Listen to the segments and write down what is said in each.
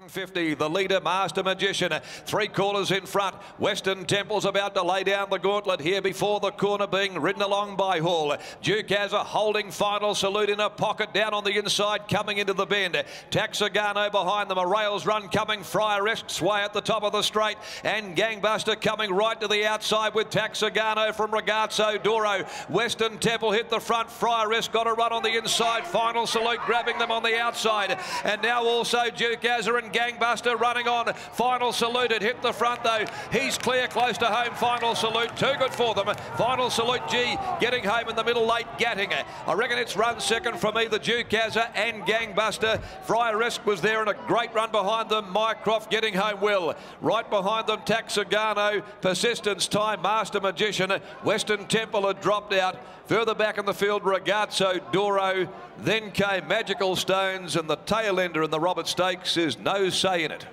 150, the leader, Master Magician. 3/4 in front. Western Temple's about to lay down the gauntlet here before the corner, being ridden along by Hall. Duke has a holding Final Salute in a pocket down on the inside, coming into the bend. Taxagano behind them. A rails run coming. Friar-esque sway at the top of the straight. And Gangbuster coming right to the outside with Taxagano from Ragazzo Doro. Western Temple hit the front. Friar-esque got a run on the inside. Final Salute grabbing them on the outside. And now also Duke and Gangbuster running on. Final Salute, it hit the front though. He's clear close to home. Final Salute, too good for them. Final Salute G getting home in the middle late. Gatting. I reckon it's run second from either Duke and Gangbuster. Friar-esque was there and a great run behind them. Mycroft getting home well. Right behind them Taxagano. Persistence time. Master Magician. Western Temple had dropped out. Further back in the field, Ragazzo Doro. Then came Magical Stones, and the tail ender in the Robert Stakes is No Say in It.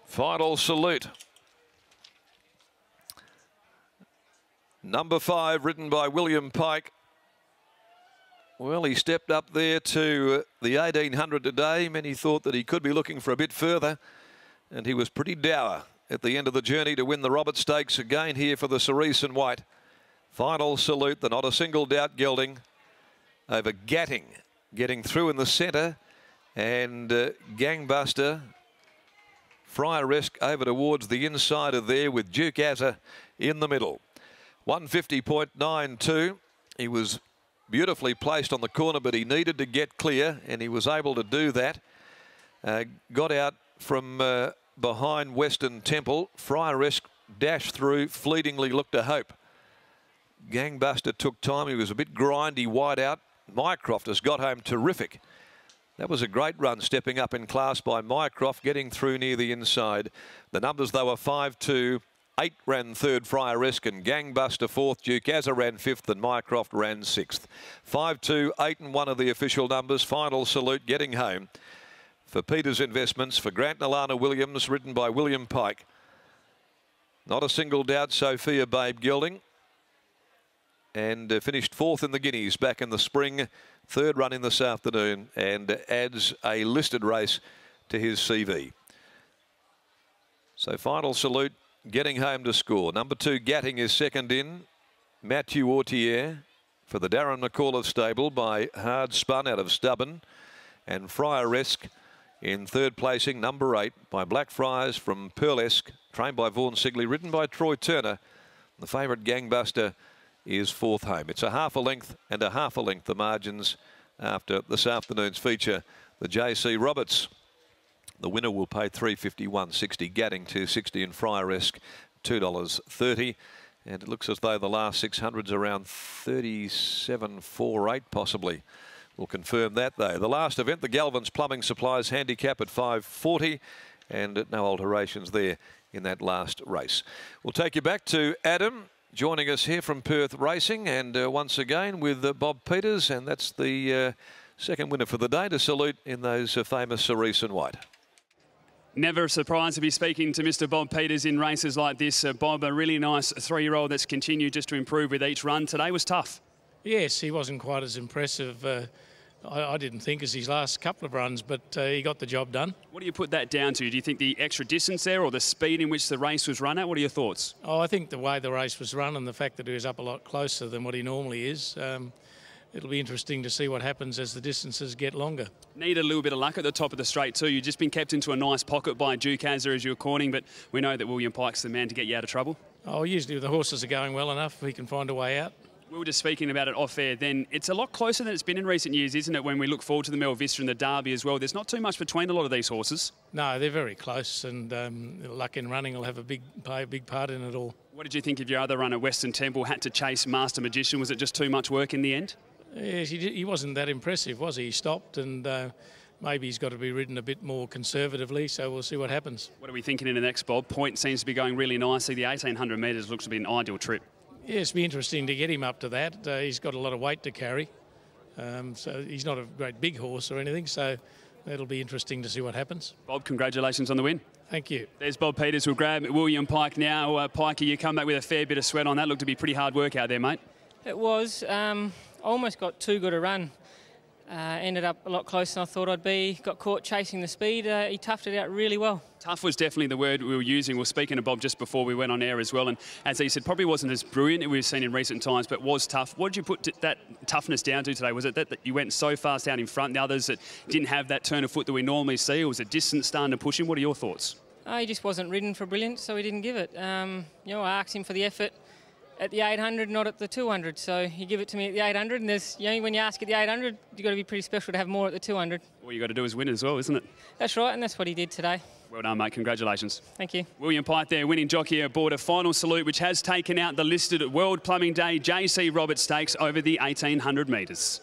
Final Salute. Number 5, ridden by William Pike. Well, he stepped up there to the 1800 today. Many thought that he could be looking for a bit further, and he was pretty dour at the end of the journey to win the Robert Stakes again here for the Cerise and White. Final Salute, the not a single doubt gelding over Gatting, getting through in the centre, and Gangbuster, Friar-esque over towards the inside of there with Duke Azza in the middle. 150.92. He was beautifully placed on the corner, but he needed to get clear, and he was able to do that. Got out from behind Western Temple. Friar-esque dashed through, fleetingly looked to hope. Gangbuster took time. He was a bit grindy, wide out. Mycroft has got home terrific. That was a great run, stepping up in class by Mycroft, getting through near the inside. The numbers, though, were 5-2. 8 ran third, Friar-esque, and Gangbuster fourth. Duke Azza ran fifth, and Mycroft ran sixth. 5-2, 8 and 1 of the official numbers. Final Salute getting home for Peters Investments, for Grant and Alana Williams, ridden by William Pike. Not a single doubt, Sophia Babe gelding. And finished fourth in the Guineas back in the spring. Third run in this afternoon, and adds a listed race to his CV. So Final Salute getting home to score. Number 2, Gatting, is second in. Matthew Autier for the Darren McAuliffe stable by Hard Spun out of Stubborn. And Friar-esque in third placing, number 8, by Blackfriars from Pearlesque, trained by Vaughan Sigley, ridden by Troy Turner. The favourite Gangbuster is fourth home. It's a half a length and a half a length, the margins after this afternoon's feature. The JC Roberts. The winner will pay $351.60, Gatting $260, and Friar-esque $2.30. And it looks as though the last 600's around 37.48 possibly. We'll confirm that though. The last event, the Galvin's Plumbing Supplies handicap at 540, and no alterations there in that last race. We'll take you back to Adam, joining us here from Perth Racing, and once again with Bob Peters, and that's the second winner for the day to salute in those famous Cerise and White. Never a surprise to be speaking to Mr. Bob Peters in races like this. Bob, a really nice 3-year-old that's continued just to improve with each run. Today was tough. Yes, he wasn't quite as impressive, I didn't think, as his last couple of runs, but he got the job done. What do you put that down to? Do you think the extra distance there, or the speed in which the race was run at? What are your thoughts? Oh, I think the way the race was run and the fact that he was up a lot closer than what he normally is. It'll be interesting to see what happens as the distances get longer. Need a little bit of luck at the top of the straight too. You've just been kept into a nice pocket by Duke Azza as you were corning, but we know that William Pike's the man to get you out of trouble. Oh, usually the horses are going well enough, he can find a way out. We were just speaking about it off air then. It's a lot closer than it's been in recent years, isn't it, when we look forward to the Mel Vista and the Derby as well? There's not too much between a lot of these horses. No, they're very close, and luck in running will have play a big part in it all. What did you think of your other runner, Western Temple, had to chase Master Magician? Was it just too much work in the end? Yes, he wasn't that impressive, was he? He stopped, and maybe he's got to be ridden a bit more conservatively, so we'll see what happens. What are we thinking in the next, Bob? Point seems to be going really nicely. The 1,800 metres looks to be an ideal trip. Yes, it'll be interesting to get him up to that. He's got a lot of weight to carry, so he's not a great big horse or anything, so it'll be interesting to see what happens. Bob, congratulations on the win. Thank you. There's Bob Peters. We'll grab William Pike now. Pikey, you come back with a fair bit of sweat on that. Looked to be pretty hard work out there, mate. It was. Almost got too good a run. Ended up a lot closer than I thought I'd be. Got caught chasing the speed. He toughed it out really well. Tough was definitely the word we were using. We were speaking to Bob just before we went on air as well, and as he said, probably wasn't as brilliant as we've seen in recent times, but was tough. What did you put that toughness down to today? Was it that you went so fast out in front, and the others that didn't have that turn of foot that we normally see, or was it distance starting to push him? What are your thoughts? He just wasn't ridden for brilliance, so he didn't give it. I asked him for the effort at the 800, not at the 200. So he give it to me at the 800, and there's, when you ask at the 800, you've got to be pretty special to have more at the 200. All you got to do is win as well, isn't it? That's right, and that's what he did today. Well done, mate. Congratulations. Thank you. William Pite there, winning jockey aboard a final salute, which has taken out the listed World Plumbing Day JC Roberts Stakes over the 1800 metres.